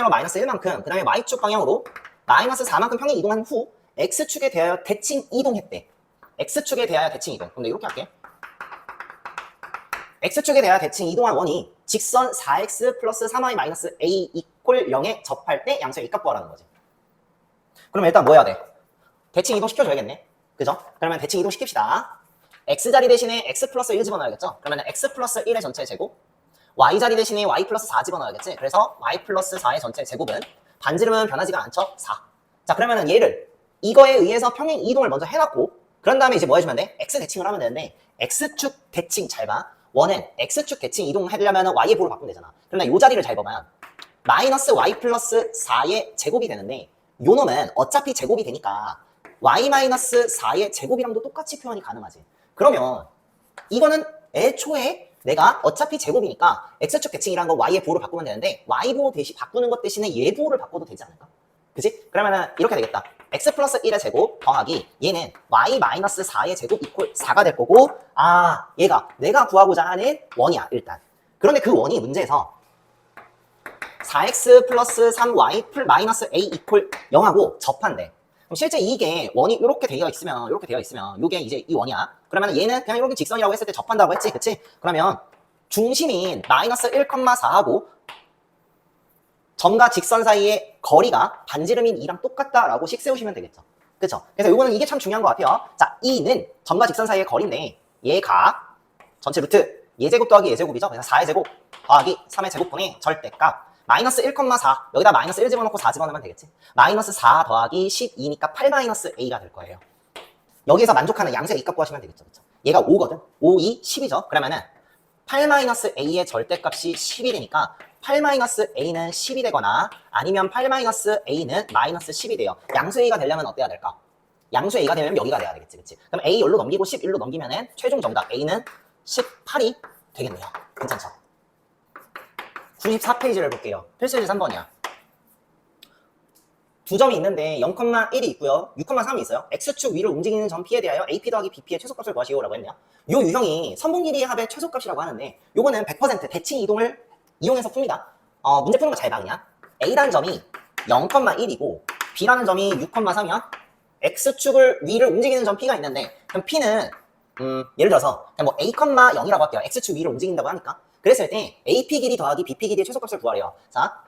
마이너스 1만큼 그 다음에 y축 방향으로 마이너스 4만큼 평행 이동한 후 x축에 대하여 대칭 이동했대. x축에 대하여 대칭 이동. 근데 이렇게 할게. x축에 대하여 대칭 이동한 원이 직선 4x 플러스 3y 마이너스 a 이퀄 0에 접할 때 양수의 A값 구하라는 거지. 그러면 일단 뭐 해야 돼? 대칭 이동 시켜줘야겠네. 그죠? 그러면 대칭 이동 시킵시다. x자리 대신에 x 플러스 1 집어넣어야겠죠? 그러면 x 플러스 1의 전체 제곱 y자리 대신에 y 플러스 4 집어넣어야겠지? 그래서 y 플러스 4의 전체 제곱은 반지름은 변하지가 않죠? 4. 자 그러면은 얘를 이거에 의해서 평행 이동을 먼저 해놨고 그런 다음에 이제 뭐 해주면 돼? x 대칭을 하면 되는데 x축 대칭 잘 봐. 원은 x축 대칭 이동하려면 y의 보호를 바꾸면 되잖아. 그럼 나 요 자리를 잘 보면 마이너스 y 플러스 4의 제곱이 되는데 요 놈은 어차피 제곱이 되니까 y 마이너스 4의 제곱이랑도 똑같이 표현이 가능하지. 그러면 이거는 애초에 내가 어차피 제곱이니까 x축 대칭이라는 거 y의 보호를 바꾸면 되는데 y 보호 대신 바꾸는 것 대신에 얘 보호를 바꿔도 되지 않을까? 그치? 그러면은 이렇게 되겠다. x 플러스 1의 제곱 더하기 얘는 y 마이너스 4의 제곱 이퀄 4가 될 거고 아 얘가 내가 구하고자 하는 원이야 일단. 그런데 그 원이 문제에서 4x 플러스 3y 플 마이너스 a 이퀄 0하고 접한대. 그럼 실제 이게 원이 이렇게 되어 있으면 이게 이제 이 원이야. 그러면 얘는 그냥 이렇게 직선이라고 했을 때 접한다고 했지, 그치? 그러면 중심인 마이너스 1,4하고 점과 직선 사이의 거리가 반지름인 2랑 똑같다라고 식 세우시면 되겠죠. 그쵸? 그래서 이거는 이게 참 중요한 것 같아요. 자, 2는 점과 직선 사이의 거리인데 얘가 전체 루트 얘제곱 더하기 얘제곱이죠. 그래서 4의 제곱 더하기 3의 제곱분의 절대값 마이너스 1,4 여기다 마이너스 1 집어넣고 4 집어넣으면 되겠지. 마이너스 4 더하기 12니까 8 마이너스 a가 될 거예요. 여기에서 만족하는 양수의 A값 구하시면 되겠죠. 그쵸? 얘가 5거든. 5, 2, 10이죠. 그러면은 8 마이너스 a의 절대값이 10이 되니까 8 마이너스 a는 10이 되거나 아니면 8 마이너스 a는 마이너스 10이 돼요. 양수의 A가 되려면 어때야 될까? 양수의 A가 되려면 여기가 돼야 되겠지. 그치? 그럼 a 1로 넘기고 11로 넘기면은 최종 정답 a는 18이 되겠네요. 괜찮죠? 94페이지를 볼게요. 필수지 3번이야. 두 점이 있는데 0,1이 있고요. 6,3이 있어요. x축 위를 움직이는 점 p에 대하여 ap 더하기 bp의 최소값을 구하시오라고 했네요. 요 유형이 선분 길이의 합의 최소값이라고 하는데 요거는 100% 대칭 이동을 이용해서 풉니다. 문제 푸는 거 잘 봐 그냥. a라는 점이 0,1이고 b라는 점이 6,3이야. x축을 위를 움직이는 점 p가 있는데 그럼 p는 예를 들어서 그냥 뭐 a,0이라고 할게요. x축 위를 움직인다고 하니까 그랬을 때 AP 길이 더하기 BP 길이의 최소값을 구하래요. 자,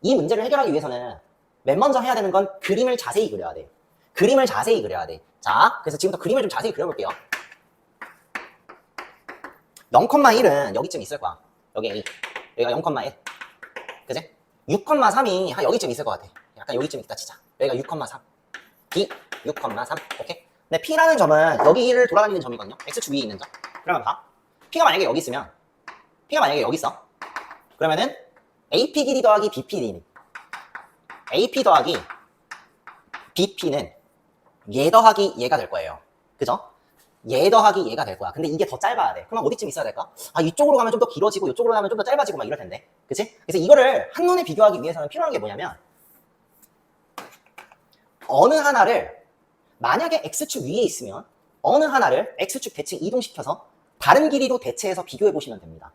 이 문제를 해결하기 위해서는 맨 먼저 해야 되는 건 그림을 자세히 그려야 돼. 그림을 자세히 그려야 돼. 자, 그래서 지금부터 그림을 좀 자세히 그려볼게요. 0,1은 여기쯤 있을 거야. 여기 A. 여기가 0,1. 그지? 6,3이 한 여기쯤 있을 것 같아. 약간 여기쯤 있다 치자. 여기가 6,3. B 6,3. 오케이? 근데 P라는 점은 여기를 돌아다니는 점이거든요. X축 위에 있는 점. 그러면 봐. P가 만약에 여기 있으면 P가 만약에 여기 있어. 그러면은 AP 길이 더하기 BP 길이는 AP 더하기 BP는 얘 더하기 얘가 될 거예요. 그죠? 얘 더하기 얘가 될 거야. 근데 이게 더 짧아야 돼. 그럼 어디쯤 있어야 될까? 아, 이쪽으로 가면 좀 더 길어지고 이쪽으로 가면 좀 더 짧아지고 막 이럴 텐데. 그치? 그래서 이거를 한눈에 비교하기 위해서는 필요한 게 뭐냐면 어느 하나를 만약에 X축 위에 있으면 어느 하나를 X축 대칭 이동시켜서 다른 길이로 대체해서 비교해 보시면 됩니다.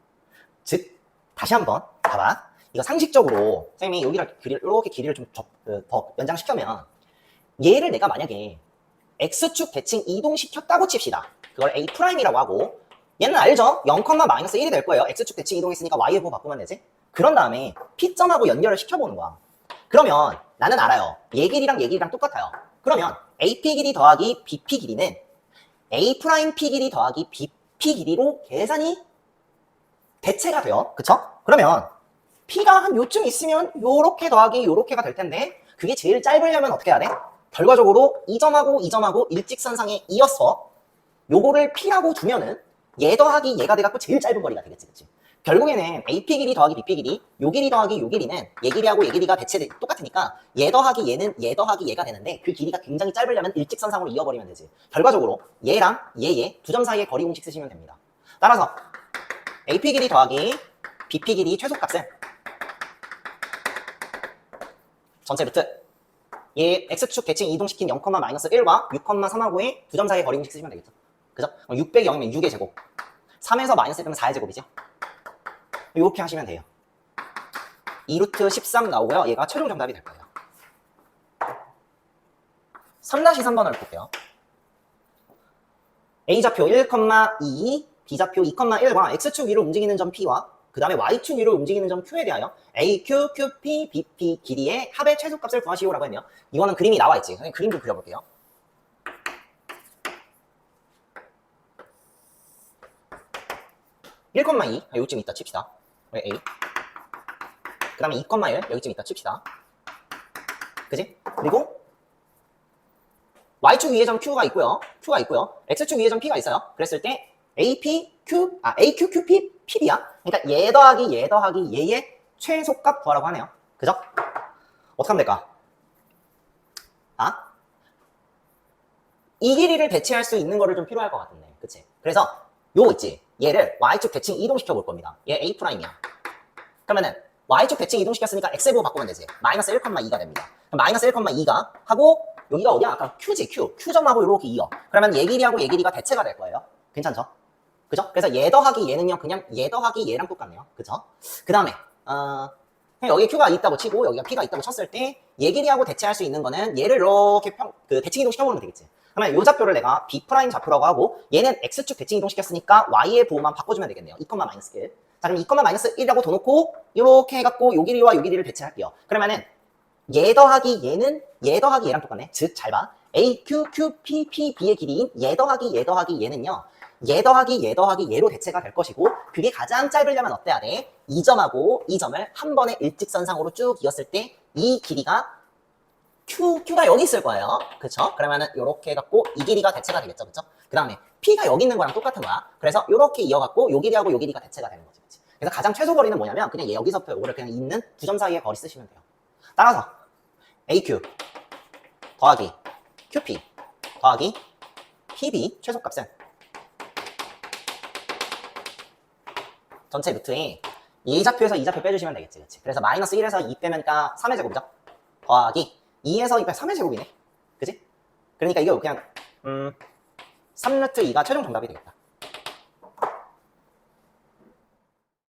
즉, 다시 한번 봐봐. 이거 상식적으로 선생님이 여기를 이렇게 길이를 좀 더 연장시켜면 얘를 내가 만약에 X축 대칭 이동시켰다고 칩시다. 그걸 A'이라고 하고 얘는 알죠? 0,-1이 될 거예요. X축 대칭 이동했으니까 Y의 부호 바꾸면 되지? 그런 다음에 P점하고 연결을 시켜보는 거야. 그러면 나는 알아요. 얘 길이랑 얘 길이랑 똑같아요. 그러면 AP 길이 더하기 BP 길이는 A' P 길이 더하기 BP 길이로 계산이 대체가 돼요. 그쵸? 그러면 P가 한 요쯤 있으면 요렇게 더하기 요렇게가 될 텐데 그게 제일 짧으려면 어떻게 해야 돼? 결과적으로 이 점하고 이 점하고 일직선상에 이어서 요거를 P라고 두면은 얘 더하기 얘가 돼갖고 제일 짧은 거리가 되겠지. 그치? 결국에는 AP 길이 더하기 BP 길이, 요 길이 더하기 요 길이는 얘 길이하고 얘 길이가 대체 똑같으니까 얘 더하기 얘는 얘 더하기 얘가 되는데 그 길이가 굉장히 짧으려면 일직선상으로 이어버리면 되지. 결과적으로 얘랑 얘 두 점 사이의 거리 공식 쓰시면 됩니다. 따라서 AP 길이 더하기 BP 길이 최소값은 전체 루트 얘 X축 대칭 이동시킨 0,-1과 6,3하고의 두 점 사이의 거리 공식 쓰시면 되겠죠. 그죠? 600이 0이면 6의 제곱 3에서 마이너스 1빼면 4의 제곱이죠. 이렇게 하시면 돼요. 2루트 13 나오고요. 얘가 최종 정답이 될 거예요. 3-3번을 볼게요. A좌표 1,2, B좌표 2,1과 X축 위로 움직이는 점 P와 그 다음에 Y축 위로 움직이는 점 Q에 대하여 AQ, QP, BP 길이의 합의 최소값을 구하시오라고 했네요. 이거는 그림이 나와있지. 그냥 그림 좀 그려볼게요. (1,2) 여기쯤 있다 칩시다. A. 그 다음에 2,1 여기쯤 있다 칩시다. 그지? 그리고 Y축 위에 점 Q가 있고요. X축 위에 점 P가 있어요. 그랬을 때 AP, AQ, QP, PB야. 그러니까 얘 더하기 얘의 최소값 구하라고 하네요. 그죠? 어떻게 하면 될까? 이 길이를 대체할 수 있는 거를 좀 필요할 것 같은데. 그치? 그래서 요거 있지? 얘를 Y축 대칭 이동시켜 볼 겁니다. 얘 A'이야. 그러면은 Y축 대칭 이동시켰으니까 X의 부호 바꾸면 되지. 마이너스 1,2가 됩니다. 그럼 마이너스 1,2가 하고 여기가 어디야? 아까 Q지, Q. Q점하고 이렇게 이어. 그러면 얘 길이하고 얘 길이가 대체가 될 거예요. 괜찮죠? 그죠? 그래서 얘 더하기 얘는요, 그냥 얘 더하기 얘랑 똑같네요. 그죠? 그 다음에, 여기 Q가 있다고 치고, 여기가 P가 있다고 쳤을 때, 얘 길이하고 대체할 수 있는 거는 얘를 이렇게 대칭 이동 시켜보면 되겠지. 그러면 요 좌표를 내가 B' 좌표라고 하고, 얘는 X축 대칭 이동 시켰으니까 Y의 부호만 바꿔주면 되겠네요. 2,-1. 자, 그럼 2,-1이라고 둬 놓고, 이렇게 해갖고 요 길이와 요 길이를 대체할게요. 그러면은, 얘 더하기 얘는 얘 더하기 얘랑 똑같네. 즉, 잘 봐. A, Q, Q, P, P, B의 길이인 얘 더하기 얘는요. 얘 더하기 얘로 대체가 될 것이고 그게 가장 짧으려면 어때야 돼? 이 점하고 이 점을 한 번에 일직선상으로 쭉 이었을 때 이 길이가 Q가 여기 있을 거예요. 그쵸? 그러면은 요렇게 해갖고 이 길이가 대체가 되겠죠. 그쵸? 그 다음에 P가 여기 있는 거랑 똑같은 거야. 그래서 요렇게 이어갖고 요 길이하고 요 길이가 대체가 되는 거지. 그치? 그래서 가장 최소 거리는 뭐냐면 그냥 여기서부터 요거를 그냥 있는 두 점 사이의 거리 쓰시면 돼요. 따라서 AQ 더하기 QP 더하기 PB 최소값은 전체 루트에 이 좌표에서 이 좌표 빼주시면 되겠지. 그치? 그래서 마이너스 1에서 2 빼면까 3의 제곱이죠. 더하기 2에서 2 빼면 3의 제곱이네. 그치? 그러니까 이게 그냥 3루트 2가 최종 정답이 되겠다.